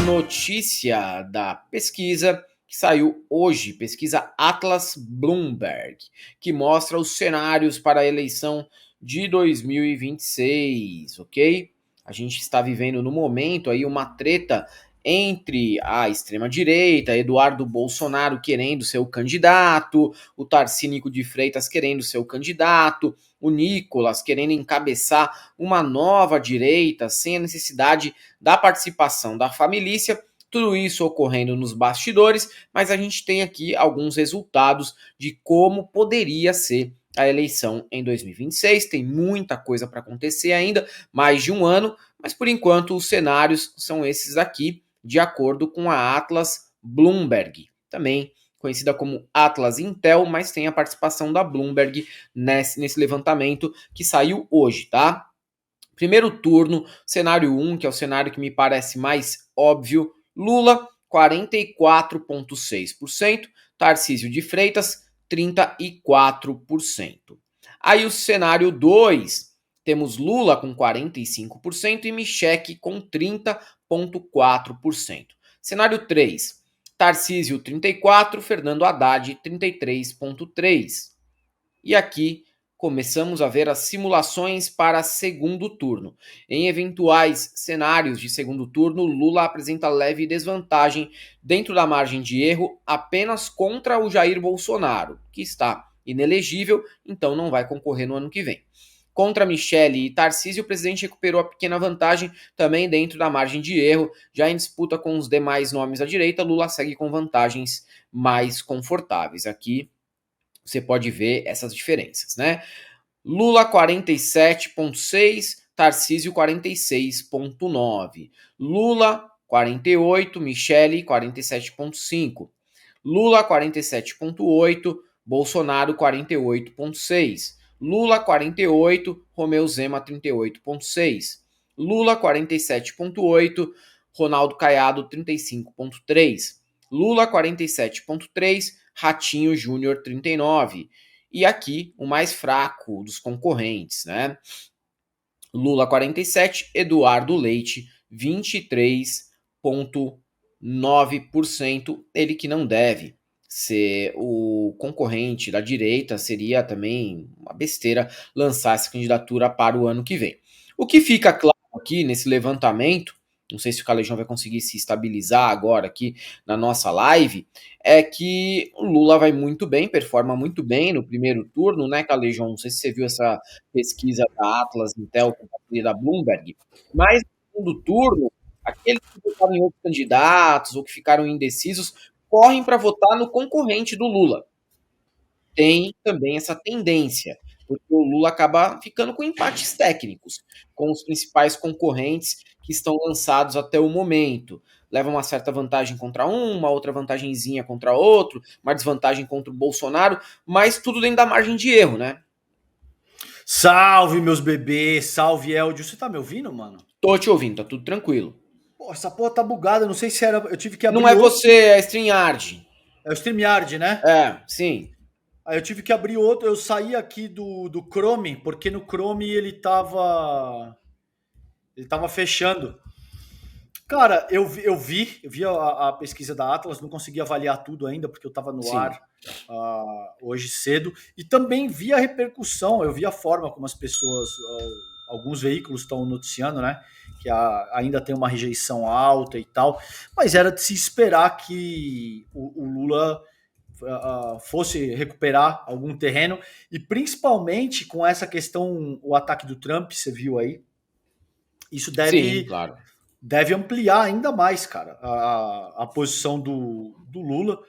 notícia da pesquisa que saiu hoje, pesquisa Atlas Bloomberg, que mostra os cenários para a eleição de 2026, ok? A gente está vivendo no momento aí uma treta entre a extrema-direita, Eduardo Bolsonaro querendo ser o candidato, o Tarcísio de Freitas querendo ser o candidato, o Nicolas querendo encabeçar uma nova direita sem a necessidade da participação da família, tudo isso ocorrendo nos bastidores, mas a gente tem aqui alguns resultados de como poderia ser a eleição em 2026. Tem muita coisa para acontecer ainda, mais de um ano, mas por enquanto os cenários são esses aqui, de acordo com a Atlas Bloomberg, também conhecida como Atlas Intel, mas tem a participação da Bloomberg nesse levantamento que saiu hoje, tá? Primeiro turno, cenário 1, que é o cenário que me parece mais óbvio, Lula, 44,6%, Tarcísio de Freitas, 34%. Aí o cenário 2, temos Lula com 45% e Michele com 30,4%. Cenário 3, Tarcísio 34%, Fernando Haddad 33,3%. E aqui começamos a ver as simulações para segundo turno. Em eventuais cenários de segundo turno, Lula apresenta leve desvantagem dentro da margem de erro apenas contra o Jair Bolsonaro, que está inelegível, então não vai concorrer no ano que vem. Contra Michele e Tarcísio, o presidente recuperou a pequena vantagem também dentro da margem de erro. Já em disputa com os demais nomes à direita, Lula segue com vantagens mais confortáveis. Aqui você pode ver essas diferenças, né? Lula 47,6, Tarcísio 46,9. Lula 48, Michele 47,5. Lula 47,8, Bolsonaro 48,6. Lula 48, Romeu Zema 38,6. Lula 47,8, Ronaldo Caiado 35,3. Lula 47,3, Ratinho Júnior 39. E aqui o mais fraco dos concorrentes, né? Lula 47, Eduardo Leite 23,9%. Ele que não deve ser o concorrente da direita, seria também uma besteira lançar essa candidatura para o ano que vem. O que fica claro aqui nesse levantamento, não sei se o Calejão vai conseguir se estabilizar agora aqui na nossa live, é que o Lula vai muito bem, performa muito bem no primeiro turno, né, Calejão? Não sei se você viu essa pesquisa da Atlas Intel com a da Bloomberg, mas no segundo turno, aqueles que votaram em outros candidatos ou que ficaram indecisos correm para votar no concorrente do Lula. Tem também essa tendência, porque o Lula acaba ficando com empates técnicos com os principais concorrentes que estão lançados até o momento. Leva uma certa vantagem contra um, uma outra vantagenzinha contra outro, uma desvantagem contra o Bolsonaro, mas tudo dentro da margem de erro, né? Salve, meus bebês, salve, Eldio. Você tá me ouvindo, mano? Tô te ouvindo, tá tudo tranquilo. Pô, essa porra tá bugada, não sei se era. Eu tive que abrir Não é outro. você, é a StreamYard. É o StreamYard, né? É, sim. Aí eu tive que abrir outro. Eu saí aqui do Chrome, porque no Chrome ele tava. Ele tava fechando. Cara, eu vi a pesquisa da Atlas, não consegui avaliar tudo ainda, porque eu estava no Sim. ar hoje cedo, e também vi a repercussão, eu vi a forma como as pessoas, alguns veículos estão noticiando, né, que ainda tem uma rejeição alta e tal, mas era de se esperar que o Lula fosse recuperar algum terreno, e principalmente com essa questão, o ataque do Trump, você viu aí, isso Sim, deve claro. ampliar ainda mais, cara, a posição do Lula,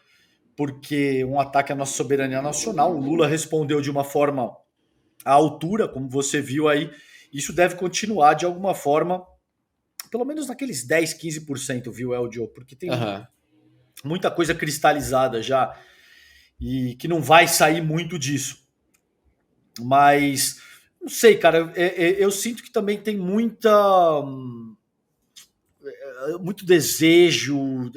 porque um ataque à nossa soberania nacional, o Lula respondeu de uma forma à altura, como você viu aí, isso deve continuar de alguma forma, pelo menos naqueles 10, 15%, viu, Eldio? Porque tem Aham. muita coisa cristalizada já e que não vai sair muito disso. Mas, não sei, cara, eu sinto que também tem muito desejo.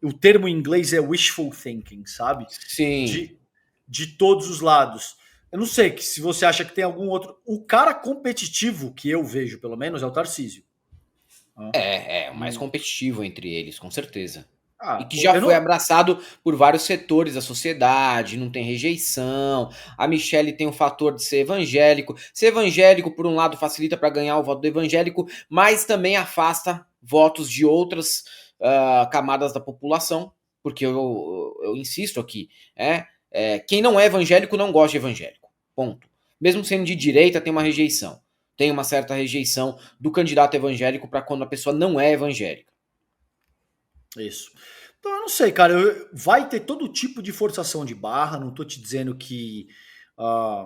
O termo em inglês é wishful thinking, sabe? Sim. De, de todos os lados. Eu não sei se você acha que tem algum outro. O cara competitivo que eu vejo, pelo menos, é o Tarcísio. Ah, É o mais e- competitivo entre eles, com certeza. E ah, que já eu foi não. abraçado por vários setores da sociedade, não tem rejeição. A Michelle tem o fator de ser evangélico. Ser evangélico, por um lado, facilita para ganhar o voto do evangélico, mas também afasta votos de outras camadas da população, porque eu insisto aqui, quem não é evangélico não gosta de evangélico. Ponto. Mesmo sendo de direita, tem uma rejeição. Tem uma certa rejeição do candidato evangélico para quando a pessoa não é evangélica. Isso. Então, eu não sei, cara. Vai ter todo tipo de forçação de barra. Não tô te dizendo que ah,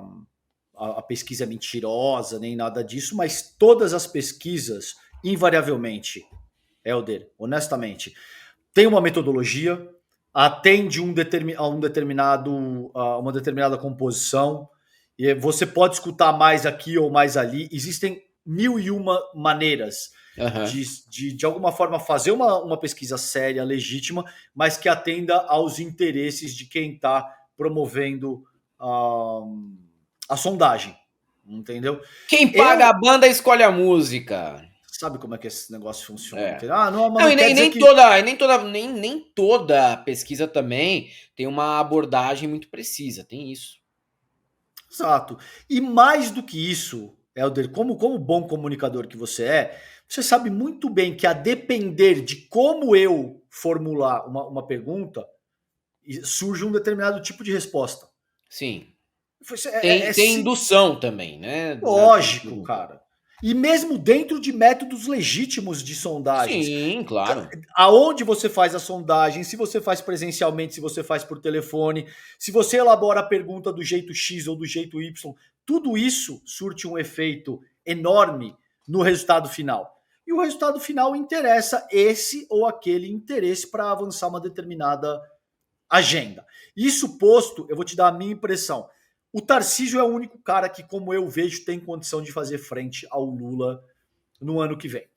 a pesquisa é mentirosa, nem nada disso, mas todas as pesquisas, invariavelmente, Helder, honestamente, tem uma metodologia, atende a uma determinada composição, e você pode escutar mais aqui ou mais ali. Existem mil e uma maneiras Aham. de alguma forma, fazer uma pesquisa séria, legítima, mas que atenda aos interesses de quem está promovendo a, a sondagem. Entendeu? Quem paga a Eu. banda escolhe a música. Sabe como é que esse negócio funciona? É. Entendeu? Ah, não, mas Não, não e quer nem, dizer nem que. toda, nem toda pesquisa também tem uma abordagem muito precisa, tem isso. Exato. E mais do que isso, Helder, como bom comunicador que você sabe muito bem que a depender de como eu formular uma pergunta, surge um determinado tipo de resposta. Sim. É, Tem indução também, né? Na lógico, pergunta. cara. E mesmo dentro de métodos legítimos de sondagens, Sim, claro. aonde você faz a sondagem, se você faz presencialmente, se você faz por telefone, se você elabora a pergunta do jeito X ou do jeito Y, tudo isso surte um efeito enorme no resultado final. E o resultado final interessa esse ou aquele interesse para avançar uma determinada agenda. Isso posto, eu vou te dar a minha impressão. O Tarcísio é o único cara que, como eu vejo, tem condição de fazer frente ao Lula no ano que vem.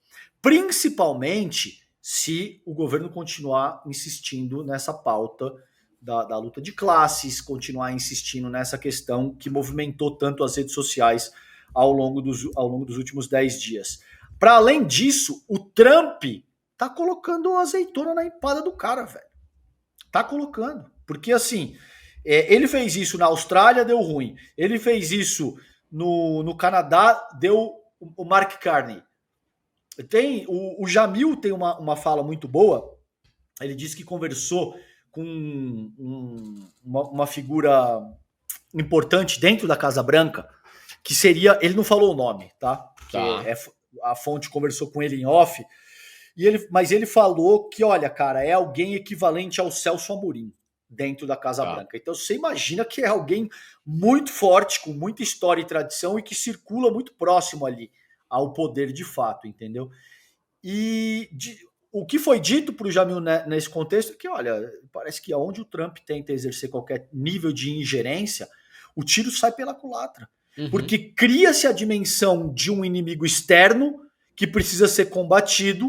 Principalmente se o governo continuar insistindo nessa pauta da luta de classes, continuar insistindo nessa questão que movimentou tanto as redes sociais ao longo dos últimos 10 dias. Para além disso, o Trump tá colocando azeitona na empada do cara, velho. Tá colocando. Porque assim, ele fez isso na Austrália, deu ruim. Ele fez isso no Canadá, deu o Mark Carney. O Jamil tem uma fala muito boa. Ele disse que conversou com uma figura importante dentro da Casa Branca, que seria. Ele não falou o nome, tá? Porque Tá. a fonte conversou com ele em off. Mas ele falou que, olha, cara, é alguém equivalente ao Celso Amorim dentro da Casa Tá. Branca. Então você imagina que é alguém muito forte, com muita história e tradição e que circula muito próximo ali ao poder de fato, entendeu? O que foi dito para o Jamil nesse contexto é que, olha, parece que aonde o Trump tenta exercer qualquer nível de ingerência, o tiro sai pela culatra. Uhum. Porque cria-se a dimensão de um inimigo externo que precisa ser combatido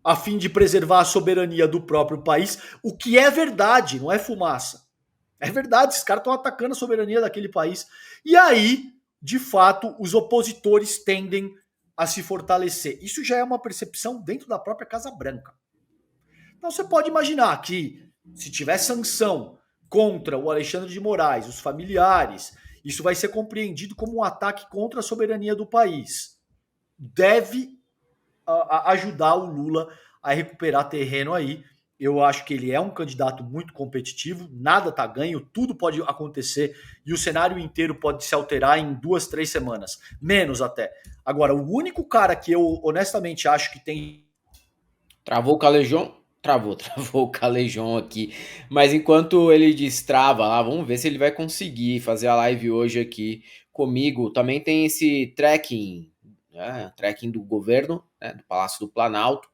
a fim de preservar a soberania do próprio país, o que é verdade, não é fumaça. É verdade, esses caras estão atacando a soberania daquele país. E aí, de fato, os opositores tendem a se fortalecer. Isso já é uma percepção dentro da própria Casa Branca. Então você pode imaginar que, se tiver sanção contra o Alexandre de Moraes, os familiares, isso vai ser compreendido como um ataque contra a soberania do país. Deve ajudar o Lula a recuperar terreno aí. Eu acho que ele é um candidato muito competitivo, nada tá ganho, tudo pode acontecer e o cenário inteiro pode se alterar em 2, 3 semanas, menos até. Agora, o único cara que eu honestamente acho que tem. Travou o Calejão? Travou, travou o Calejão aqui. Mas enquanto ele destrava lá, vamos ver se ele vai conseguir fazer a live hoje aqui comigo. Também tem esse tracking, né, tracking do governo, né, do Palácio do Planalto.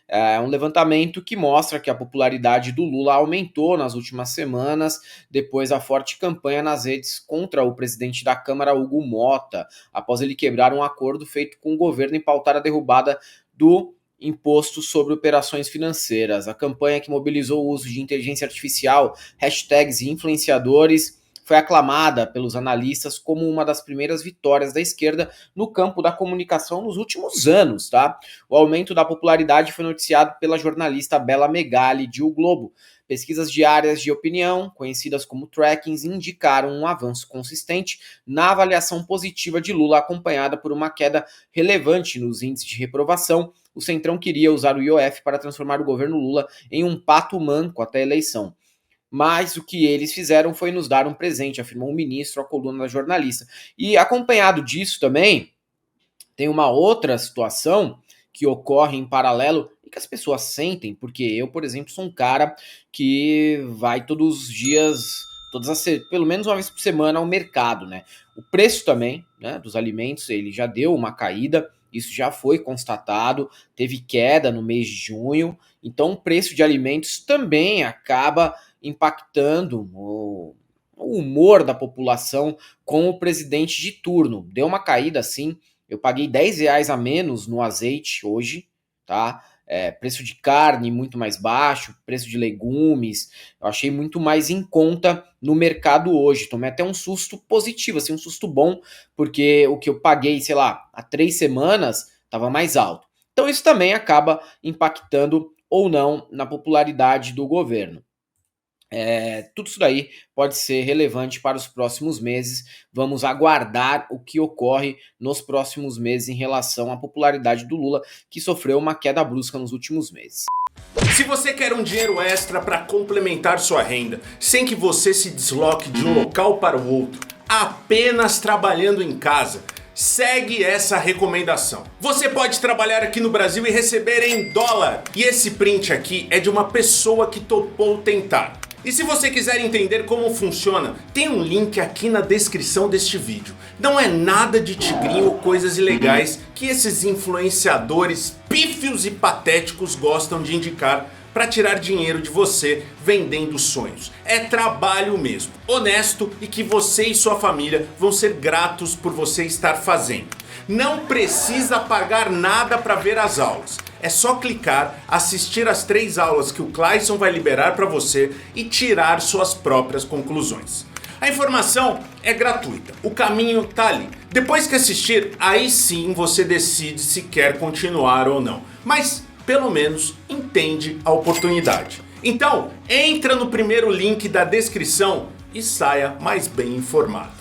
É um levantamento que mostra que a popularidade do Lula aumentou nas últimas semanas, depois da forte campanha nas redes contra o presidente da Câmara, Hugo Mota, após ele quebrar um acordo feito com o governo e pautar a derrubada do imposto sobre operações financeiras. A campanha que mobilizou o uso de inteligência artificial, hashtags e influenciadores foi aclamada pelos analistas como uma das primeiras vitórias da esquerda no campo da comunicação nos últimos anos, tá? O aumento da popularidade foi noticiado pela jornalista Bela Megali de O Globo. Pesquisas diárias de opinião, conhecidas como trackings, indicaram um avanço consistente na avaliação positiva de Lula, acompanhada por uma queda relevante nos índices de reprovação. O Centrão queria usar o IOF para transformar o governo Lula em um pato manco até a eleição. Mas o que eles fizeram foi nos dar um presente, afirmou o ministro à coluna da jornalista. E acompanhado disso também, tem uma outra situação que ocorre em paralelo e que as pessoas sentem, porque eu, por exemplo, sou um cara que vai todos os dias, pelo menos uma vez por semana ao mercado, né? O preço também, né, dos alimentos, ele já deu uma caída, isso já foi constatado, teve queda no mês de junho, então o preço de alimentos também acaba impactando o humor da população com o presidente de turno. Deu uma caída, sim. Eu paguei R$ 10 a menos no azeite hoje, tá? Preço de carne muito mais baixo, preço de legumes, eu achei muito mais em conta no mercado hoje. Tomei até um susto positivo, assim, um susto bom, porque o que eu paguei, sei lá, há 3 semanas estava mais alto. Então isso também acaba impactando ou não na popularidade do governo. Tudo isso daí pode ser relevante para os próximos meses. Vamos aguardar o que ocorre nos próximos meses em relação à popularidade do Lula, que sofreu uma queda brusca nos últimos meses. Se você quer um dinheiro extra para complementar sua renda, sem que você se desloque de um local para o outro, apenas trabalhando em casa, segue essa recomendação. Você pode trabalhar aqui no Brasil e receber em dólar. E esse print aqui é de uma pessoa que topou tentar. E se você quiser entender como funciona, tem um link aqui na descrição deste vídeo. Não é nada de tigrinho ou coisas ilegais que esses influenciadores pífios e patéticos gostam de indicar para tirar dinheiro de você vendendo sonhos. É trabalho mesmo, honesto e que você e sua família vão ser gratos por você estar fazendo. Não precisa pagar nada para ver as aulas. É só clicar, assistir as 3 aulas que o Clayson vai liberar para você e tirar suas próprias conclusões. A informação é gratuita, o caminho tá ali. Depois que assistir, aí sim você decide se quer continuar ou não. Mas pelo menos entende a oportunidade. Então, entra no primeiro link da descrição e saia mais bem informado.